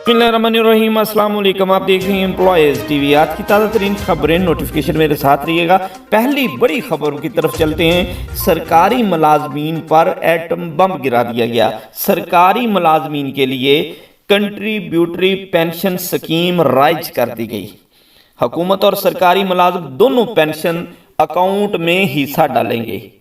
बिस्मिल्लाहिर्रहमानिर्रहीम। अस्सलाम वालेकुम। आप देख रहे हैं एम्प्लॉयज़ टीवी। आज की ताज़ा तरीन खबरें, नोटिफिकेशन मेरे साथ रहिएगा। पहली बड़ी खबर की तरफ चलते हैं। सरकारी मुलाजमीन पर एटम बम गिरा दिया गया। सरकारी मुलाजमीन के लिए कंट्रीब्यूटरी पेंशन स्कीम राइज कर दी गई। हुकूमत और सरकारी मुलाजिम दोनों पेंशन अकाउंट में हिस्सा डालेंगे।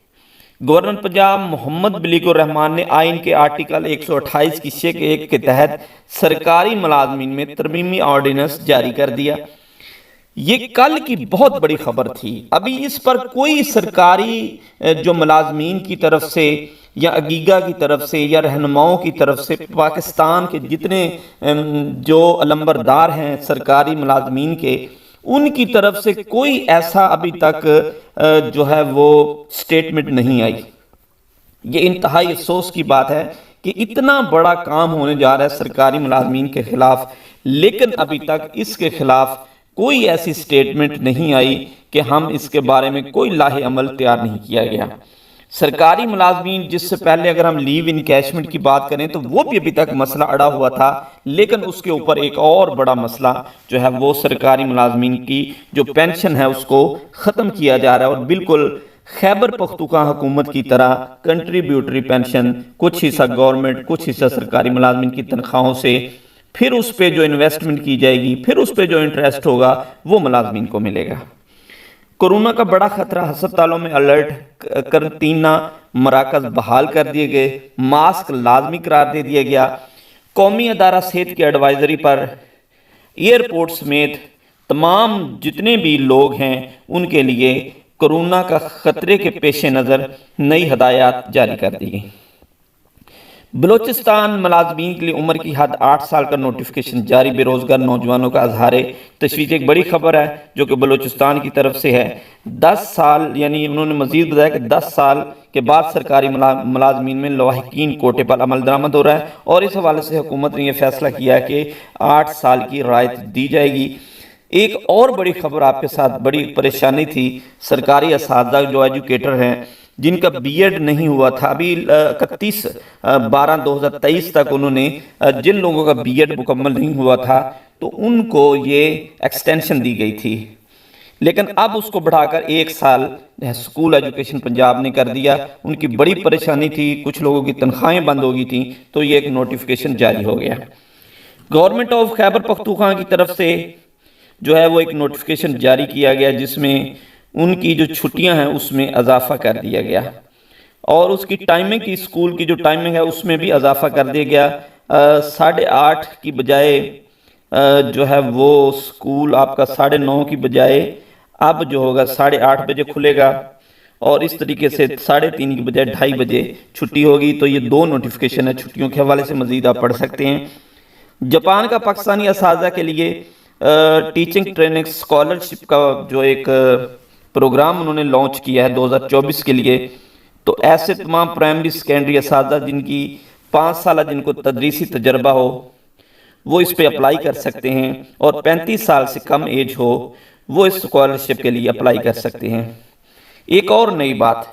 गवर्नर पंजाब मोहम्मद बिलीकुर रहमान ने आइन के आर्टिकल 128 की शेख 1 के तहत सरकारी मुलाजमीन में तरमीमी ऑर्डिनेंस जारी कर दिया। ये कल की बहुत बड़ी खबर थी। अभी इस पर कोई सरकारी जो मुलाजमीन की तरफ से या अगीगा की तरफ से या रहनुमाओं की तरफ से पाकिस्तान के जितने जो अलंबरदार हैं सरकारी मुलाजमीन के, उनकी तरफ से कोई ऐसा अभी तक जो है वो स्टेटमेंट नहीं आई। ये इंतहाई अफसोस की बात है कि इतना बड़ा काम होने जा रहा है सरकारी मुलाजमीन के खिलाफ, लेकिन अभी तक इसके खिलाफ कोई ऐसी स्टेटमेंट नहीं आई कि हम इसके बारे में कोई लाहे अमल तैयार नहीं किया गया। सरकारी मुलाजमीन, जिससे पहले अगर हम लीव इनकैशमेंट की बात करें तो वो भी अभी तक मसला अड़ा हुआ था, लेकिन उसके ऊपर एक और बड़ा मसला जो है वो सरकारी मुलाजमीन की जो पेंशन है उसको ख़त्म किया जा रहा है। और बिल्कुल खैबर पख्तूनख्वा हुकूमत की तरह कंट्रीब्यूटरी पेंशन, कुछ हिस्सा गवर्नमेंट, कुछ हिस्सा सरकारी मुलाजमीन की तनख्वाहों से, फिर उस पर जो इन्वेस्टमेंट की जाएगी, फिर उस पर जो इंटरेस्ट होगा वो मुलाजमीन को मिलेगा। कोरोना का बड़ा खतरा, अस्पतालों में अलर्ट, करंतना मराकज बहाल कर दिए गए, मास्क लाजमी करार दे दिया गया। कौमी अदारा सेहत की एडवाइजरी पर एयरपोर्ट समेत तमाम जितने भी लोग हैं उनके लिए कोरोना का खतरे के पेश नज़र नई हदायत जारी कर दी गई। बलोचिस्तान मुलाजमीन के लिए उम्र की हद 8 साल का नोटिफिकेशन जारी। बेरोजगार नौजवानों का अजहारे तशवीश, एक बड़ी खबर है जो कि बलोचिस्तान की तरफ से है। 10 साल यानी उन्होंने मजीद बताया कि 10 साल के बाद सरकारी मुलाजमीन में लवाहिकीन कोटे पर अमल दरामद हो रहा है, और इस हवाले से हुकूमत ने यह फैसला किया है कि 8 साल की रियायत दी जाएगी। एक और बड़ी खबर आपके साथ, बड़ी परेशानी थी सरकारी असातिज़ा जो एजुकेटर हैं जिनका बीएड नहीं हुआ था, अभी 31/12/2023 तक उन्होंने जिन लोगों का बीएड मुकम्मल नहीं हुआ था तो उनको ये एक्सटेंशन दी गई थी, लेकिन अब उसको बढ़ाकर 1 साल स्कूल एजुकेशन पंजाब ने कर दिया। उनकी बड़ी परेशानी थी, कुछ लोगों की तनख्वाहें बंद हो गई थी, तो ये एक नोटिफिकेशन जारी हो गया। गवर्नमेंट ऑफ खैबर पख्तूनख्वा की तरफ से जो है वो एक नोटिफिकेशन जारी किया गया जिसमें उनकी जो छुट्टियां हैं उसमें इजाफा कर दिया गया, और उसकी टाइमिंग की, स्कूल की जो टाइमिंग है उसमें भी इजाफा कर दिया गया। 8:30 की बजाय जो है वो स्कूल आपका 9:30 की बजाय अब जो होगा 8:30 बजे खुलेगा, और इस तरीके से 3:30 की बजाय 2:30 बजे छुट्टी होगी। तो ये 2 नोटिफिकेशन है छुट्टियों के हवाले से, मजीद आप पढ़ सकते हैं। जापान का पाकिस्तानी असातिज़ा के लिए टीचिंग ट्रेनिंग स्कॉलरशिप का जो एक प्रोग्राम उन्होंने लॉन्च किया है 2024 के लिए। तो ऐसे तमाम प्राइमरी सेकेंडरी असातिज़ा जिनकी 5 साल जिनको तदरीसी तजर्बा हो वो इस पे अप्लाई कर सकते हैं, और 35 साल से कम एज हो वो इस स्कॉलरशिप के लिए अप्लाई कर सकते हैं। एक और नई बात,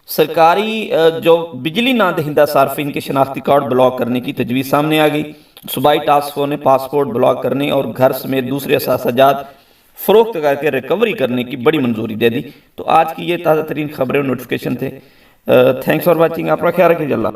सरकारी जो बिजली ना दहिंदा सार्फिन के शनाख्ती कार्ड ब्लॉक करने की तजवीज़ सामने आ गई। सूबाई टास्क फोर्स ने पासपोर्ट ब्लॉक करने और घर समेत दूसरे असासाजात फरोख्त करके रिकवरी करने की बड़ी मंजूरी दे दी। तो आज की ये ताज़ा तरीन खबरें और नोटिफिकेशन थे। Thanks for watching. आपका ख्याल रखिए। अल्लाह।